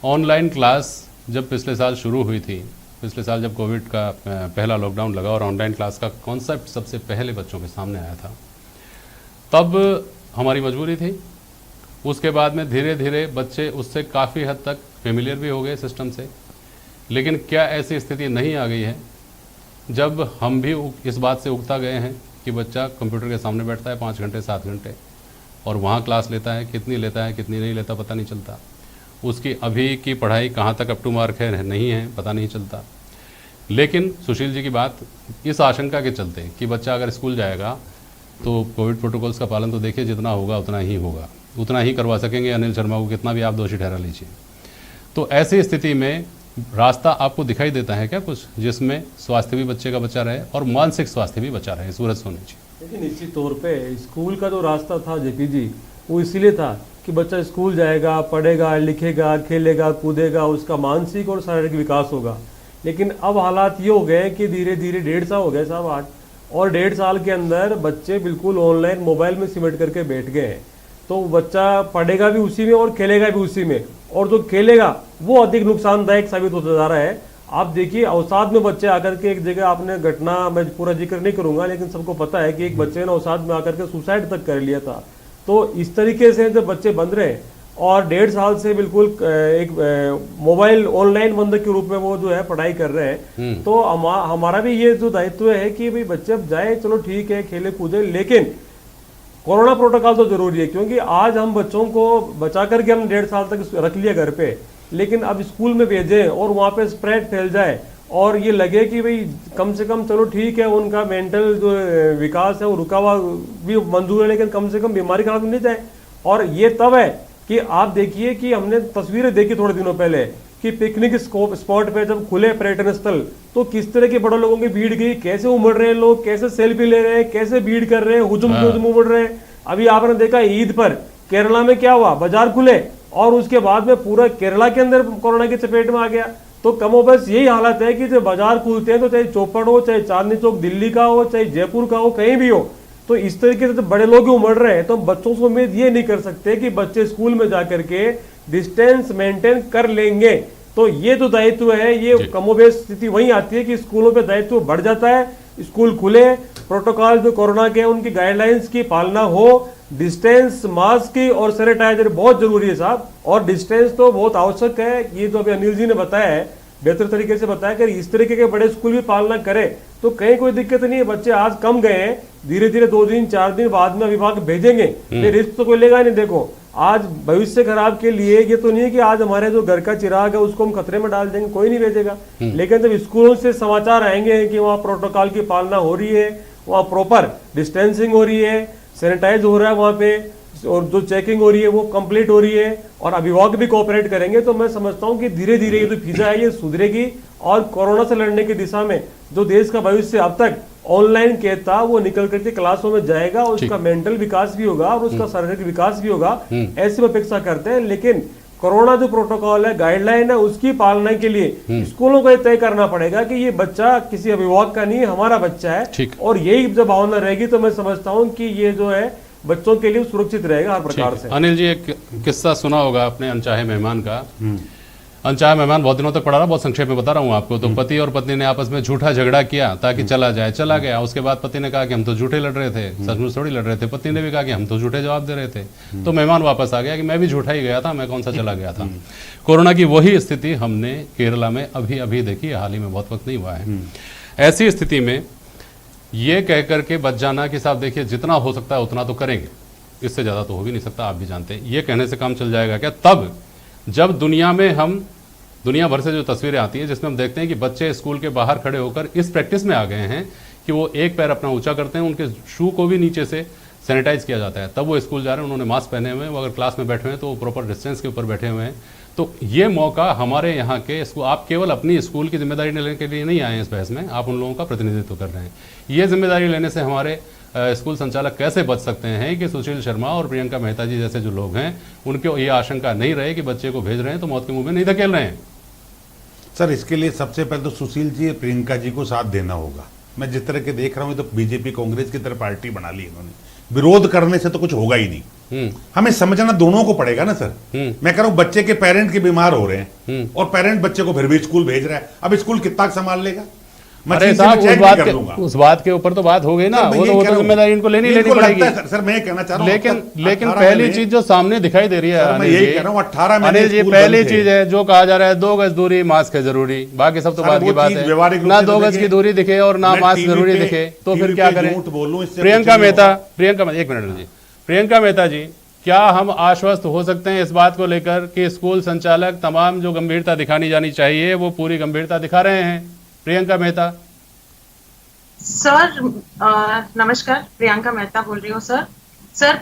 Online class जब पिछले साल शुरू हुई थी, पिछले साल जब कोविड का पहला लॉकडाउन लगा और ऑनलाइन क्लास का कॉन्सेप्ट सबसे पहले बच्चों के सामने आया था, तब हमारी मजबूरी थी। उसके बाद में धीरे धीरे बच्चे उससे काफ़ी हद तक फेमिलियर भी हो गए सिस्टम से। लेकिन क्या ऐसी स्थिति नहीं आ गई है जब हम भी इस बात से उकता गए हैं कि बच्चा कंप्यूटर के सामने बैठता है 5 घंटे 7 घंटे और वहाँ क्लास लेता है, कितनी लेता है कितनी नहीं लेता पता नहीं चलता, उसकी अभी की पढ़ाई कहाँ तक अप टू मार्क है नहीं है पता नहीं चलता। लेकिन सुशील जी की बात इस आशंका के चलते कि बच्चा अगर स्कूल जाएगा तो कोविड प्रोटोकॉल्स का पालन तो देखिए जितना होगा उतना ही होगा, उतना ही करवा सकेंगे अनिल शर्मा को, कितना भी आप दोषी ठहरा लीजिए। तो ऐसी स्थिति में रास्ता आपको दिखाई देता है क्या कुछ जिसमें स्वास्थ्य भी बच्चे का बचा रहे और मानसिक स्वास्थ्य भी बचा रहे? सूरज सोनी जी। देखिए, निश्चित तौर पे स्कूल का जो रास्ता था जेपी जी, वो इसीलिए था कि बच्चा स्कूल जाएगा, पढ़ेगा, लिखेगा, खेलेगा, कूदेगा, उसका मानसिक और शारीरिक विकास होगा। लेकिन अब हालात ये हो गए कि धीरे धीरे 1.5 साल हो गए साहब आज, और 1.5 साल के अंदर बच्चे बिल्कुल ऑनलाइन मोबाइल में सिमट करके बैठ गए हैं। तो बच्चा पढ़ेगा भी उसी में और खेलेगा भी उसी में, और जो खेलेगा वो अधिक नुकसानदायक साबित होता जा रहा है। आप देखिए, अवसाद में बच्चे आकर के एक जगह, आपने घटना मैं पूरा जिक्र नहीं करूंगा लेकिन सबको पता है कि एक बच्चे ने अवसाद में आकर के सुसाइड तक कर लिया था। तो इस तरीके से जब बच्चे बंद रहे और 1.5 साल से बिल्कुल एक मोबाइल ऑनलाइन बंधक के रूप में वो जो है पढ़ाई कर रहे हैं, तो हमारा भी ये जो दायित्व है कि भाई बच्चे अब जाए, चलो ठीक है खेले कूदे, लेकिन कोरोना प्रोटोकॉल तो जरूरी है। क्योंकि आज हम बच्चों को बचा करके हम 1.5 साल तक रख लिया घर पे, लेकिन अब स्कूल में भेजें और वहाँ पे स्प्रेड फैल जाए और ये लगे कि भाई कम से कम चलो ठीक है उनका मेंटल जो विकास है वो रुका हुआ भी मंजूर है, लेकिन कम से कम बीमारी खराब नहीं जाए। और ये तब है कि आप देखिए कि हमने तस्वीरें देखी थोड़े दिनों पहले कि पिकनिक स्पॉट पे जब खुले पर्यटन स्थल, तो किस तरह के बड़े लोगों की भीड़ गई, कैसे उमड़ रहे हैं लोग, कैसे सेल्फी ले रहे हैं, कैसे भीड़ कर रहे हैं, हुजुम उमड़ रहे हैं। अभी आपने देखा ईद पर केरला में क्या हुआ, बाजार खुले और उसके बाद में पूरा केरला के अंदर कोरोना की चपेट में आ गया। तो कमोबेश यही हालत है कि जब बाजार खुलते हैं तो चाहे चौपड़ हो, चाहे चांदनी चौक दिल्ली का हो, चाहे जयपुर का हो, कहीं भी हो, तो इस तरीके से बड़े लोग उमड़ रहे हैं। तो बच्चों से उम्मीद ये नहीं कर सकते कि बच्चे स्कूल में जाकर के डिस्टेंस मेंटेन कर लेंगे। तो ये जो दायित्व है, ये कमोबेश स्थिति वही आती है कि स्कूलों पे दायित्व बढ़ जाता है। स्कूल खुले, प्रोटोकॉल जो कोरोना के उनकी गाइडलाइंस की पालना हो, डिस्टेंस, मास्क की और सैनिटाइजर बहुत जरूरी है साहब, और डिस्टेंस तो बहुत आवश्यक है। ये जो अभी अनिल जी ने बताया है, बेहतर तरीके से बताया कि इस तरीके के बड़े स्कूल भी पालना करे तो कहीं कोई दिक्कत नहीं है। बच्चे आज कम गए हैं, धीरे धीरे 2 दिन 4 दिन बाद में अभिभावक भेजेंगे, रिस्क तो कोई लेगा नहीं। देखो आज भविष्य खराब के लिए ये तो नहीं है कि आज हमारे जो घर का चिराग है उसको हम खतरे में डाल देंगे, कोई नहीं भेजेगा। लेकिन जब स्कूलों से समाचार आएंगे कि वहाँ प्रोटोकॉल की पालना हो रही है, वहाँ प्रॉपर डिस्टेंसिंग हो रही है, सैनिटाइज हो रहा है वहाँ पे, और जो चेकिंग हो रही है वो कंप्लीट हो रही है, और अभिभावक भी कोऑपरेट करेंगे, तो मैं समझता हूँ कि धीरे धीरे ये जो फिजा है ये सुधरेगी और कोरोना से लड़ने की दिशा में जो देश का भविष्य अब तक ऑनलाइन के था वो निकल करके क्लासों में जाएगा, और उसका मेंटल विकास भी होगा और उसका शारीरिक विकास भी होगा, ऐसी अपेक्षा करते हैं। लेकिन कोरोना जो प्रोटोकॉल है, गाइडलाइन है, उसकी पालना के लिए स्कूलों को ये तय करना पड़ेगा कि ये बच्चा किसी अभिभावक का नहीं, हमारा बच्चा है, और यही जब भावना रहेगी तो मैं समझता हूँ कि ये जो है बच्चों के लिए सुरक्षित रहेगा हर प्रकार से। अनिल जी, एक किस्सा सुना होगा अपने अनचाहे मेहमान का। अनचाहे मेहमान बहुत दिनों तक पढ़ा रहा, बहुत संक्षेप में बता रहा हूँ आपको। तो पति और पत्नी ने आपस में झूठा झगड़ा किया ताकि चला जाए, चला गया। उसके बाद पति ने कहा कि हम तो झूठे लड़ रहे थे, सचमुच थोड़ी लड़ रहे थे। पत्नी ने भी कहा कि हम तो झूठे जवाब दे रहे थे। तो मेहमान वापस आ गया कि मैं भी झूठा ही गया था, मैं कौन सा चला गया था। कोरोना की वही स्थिति हमने केरला में अभी अभी देखी, हाल ही में, बहुत वक्त नहीं हुआ है। ऐसी स्थिति में ये कह करके बच जाना कि साहब देखिए जितना हो सकता है उतना तो करेंगे, इससे ज़्यादा तो हो भी नहीं सकता, आप भी जानते हैं, ये कहने से काम चल जाएगा क्या? तब जब दुनिया में हम दुनिया भर से जो तस्वीरें आती हैं जिसमें हम देखते हैं कि बच्चे स्कूल के बाहर खड़े होकर इस प्रैक्टिस में आ गए हैं कि वो एक पैर अपना ऊंचा करते हैं, उनके शू को भी नीचे से सैनिटाइज किया जाता है, तब वो स्कूल जा रहे हैं, उन्होंने मास्क पहने हुए हैं, वो अगर क्लास में बैठे हुए हैं तो वो प्रॉपर डिस्टेंस के ऊपर बैठे हुए हैं। तो ये मौका हमारे यहाँ के स्कूल, आप केवल अपनी स्कूल की जिम्मेदारी लेने के लिए नहीं आए हैं इस बहस में, आप उन लोगों का प्रतिनिधित्व कर रहे हैं। ये जिम्मेदारी लेने से हमारे स्कूल संचालक कैसे बच सकते हैं कि सुशील शर्मा और प्रियंका मेहता जी जैसे जो लोग हैं उनको ये आशंका नहीं रहे कि बच्चे को भेज रहे हैं तो मौत के मुंह में नहीं धकेल रहे हैं। सर, इसके लिए सबसे पहले तो सुशील जी, प्रियंका जी को साथ देना होगा। मैं जिस तरह के देख रहा हूँ तो बीजेपी कांग्रेस की तरह पार्टी बना ली इन्होंने, विरोध करने से तो कुछ होगा ही नहीं। हमें समझना दोनों को पड़ेगा ना सर। मैं कह रहा हूँ बच्चे के पेरेंट के बीमार हो रहे हैं और पेरेंट बच्चे को फिर भी स्कूल भेज रहा है, अब स्कूल कितना संभाल लेगा? अरे साहब उस बात के ऊपर तो बात हो गई ना, वो तो जिम्मेदारी इनको लेनी पड़ेगी। सर मैं कहना चाह रहा हूँ लेकिन पहली चीज जो सामने दिखाई दे रही है, मैं यही कह रहा हूँ 18 में अनिल जी पहली चीज है जो कहा जा रहा है 2 गज दूरी, मास्क है जरूरी, बाकी सब तो बात की बात है। ना 2 गज की दूरी दिखे और ना मास्क जरूरी दिखे तो फिर क्या करें? प्रियंका मेहता, एक मिनट जी, प्रियंका मेहता जी, क्या हम आश्वस्त हो सकते हैं इस बात को लेकर कि स्कूल संचालक तमाम जो गंभीरता दिखानी जानी चाहिए वो पूरी गंभीरता दिखा रहे हैं? प्रियंका मेहता सर नमस्कार, प्रियंका मेहता बोल रही हूँ सर।